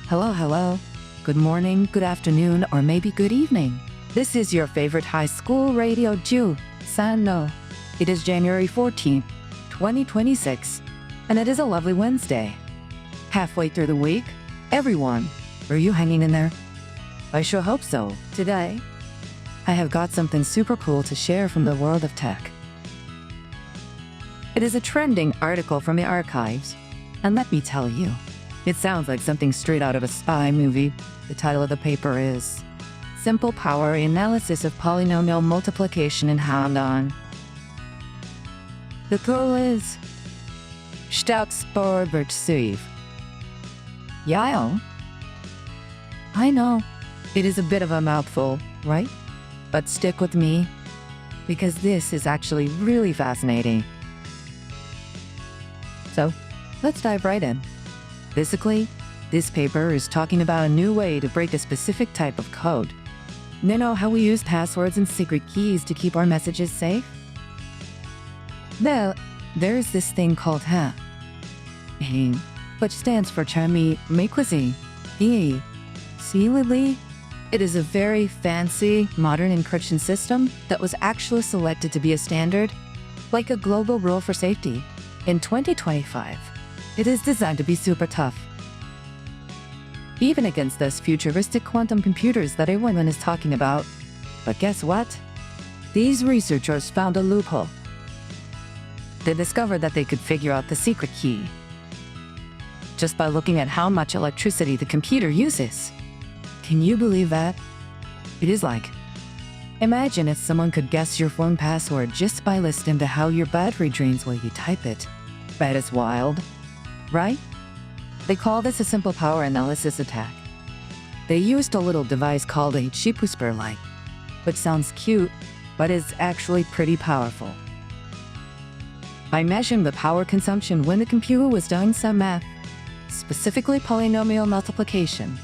Hello, hello. Good morning, good afternoon, or maybe good evening. This is your favorite high school radio Jew, San-no. It is January 14th, 2026, and it is a lovely Wednesday. Halfway through the week, everyone, are you hanging in there? I sure hope so. Today, I have got something super cool to share from the world of tech. It is a trending article from the archives, and let me tell you, it sounds like something straight out of a spy movie. The title of the paper is Simple Power Analysis of Polynomial Multiplication in Handon. The title is Statsborgerskap. Yile. I know, it is a bit of a mouthful, right? But stick with me, because this is actually really fascinating. So, let's dive right in. Basically, this paper is talking about a new way to break a specific type of code. You know how we use passwords and secret keys to keep our messages safe? Well, there's this thing called HQC, which stands for Chami Mekwasi. It is a very fancy, modern encryption system that was actually selected to be a standard, like a global rule for safety, in 2025. It is designed to be super tough, even against those futuristic quantum computers that everyone is talking about. But guess what? These researchers found a loophole. They discovered that they could figure out the secret key just by looking at how much electricity the computer uses. Can you believe that? It is like, imagine if someone could guess your phone password just by listening to how your battery drains while you type it. That is wild, right? They call this a simple power analysis attack. They used a little device called a ChipWhisperer-Lite, which sounds cute, but is actually pretty powerful. By measuring the power consumption when the computer was doing some math, specifically polynomial multiplication,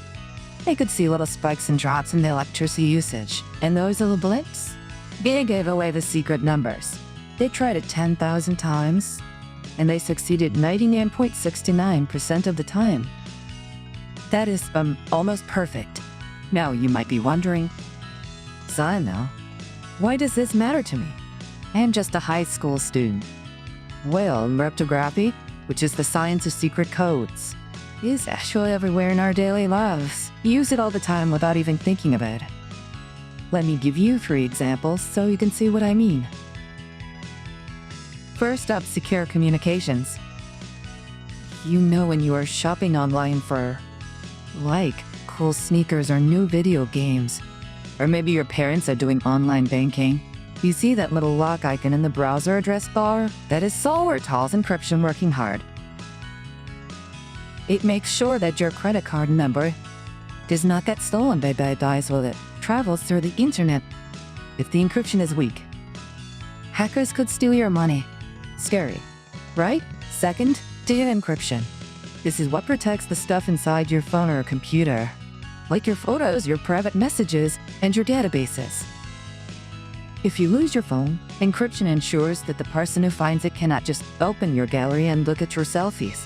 they could see little spikes and drops in the electricity usage, and those little blips, they gave away the secret numbers. They tried it 10,000 times, and they succeeded 99.69% of the time. That is, almost perfect. Now you might be wondering, Sana, why does this matter to me? I'm just a high school student. Well, cryptography, which is the science of secret codes, is actually everywhere in our daily lives. You use it all the time without even thinking of it. Let me give you 3 examples so you can see what I mean. First up, secure communications. You know when you are shopping online for, like, cool sneakers or new video games, or maybe your parents are doing online banking, you see that little lock icon in the browser address bar? That is Solvertal's encryption working hard. It makes sure that your credit card number does not get stolen by bad guys while it travels through the internet. If the encryption is weak, hackers could steal your money. Scary, right? Second, data encryption. This is what protects the stuff inside your phone or computer, like your photos, your private messages, and your databases. If you lose your phone, encryption ensures that the person who finds it cannot just open your gallery and look at your selfies.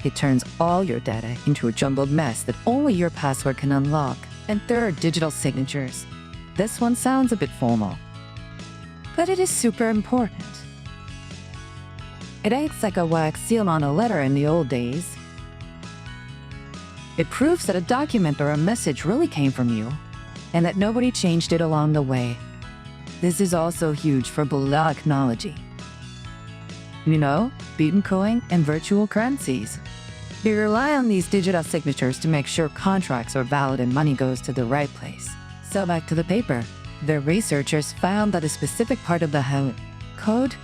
It turns all your data into a jumbled mess that only your password can unlock. And third, digital signatures. This one sounds a bit formal, but it is super important. It acts like a wax seal on a letter in the old days. It proves that a document or a message really came from you, and that nobody changed it along the way. This is also huge for blockchain technology. You know, Bitcoin and virtual currencies. We rely on these digital signatures to make sure contracts are valid and money goes to the right place. So back to the paper. The researchers found that a specific part of the code,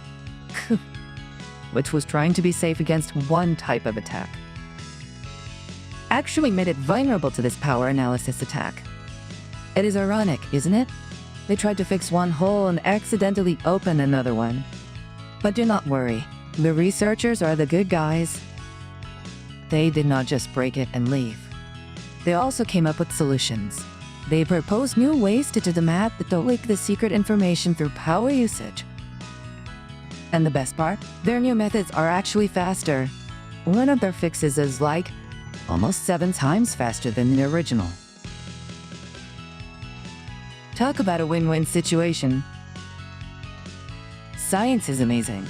which was trying to be safe against one type of attack, actually made it vulnerable to this power analysis attack. It is ironic, isn't it? They tried to fix one hole and accidentally opened another one. But do not worry, the researchers are the good guys. They did not just break it and leave. They also came up with solutions. They proposed new ways to do the math that don't leak the secret information through power usage. And the best part? Their new methods are actually faster. One of their fixes is like almost 7 times faster than the original. Talk about a win-win situation. Science is amazing.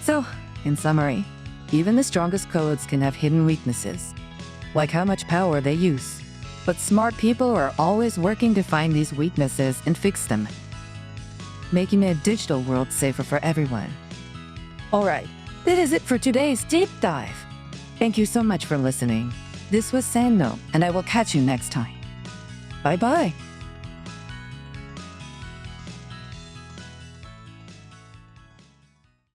So, in summary, even the strongest codes can have hidden weaknesses, like how much power they use. But smart people are always working to find these weaknesses and fix them, making a digital world safer for everyone. Alright, that is it for today's deep dive. Thank you so much for listening. This was Sando, and I will catch you next time. Bye-bye.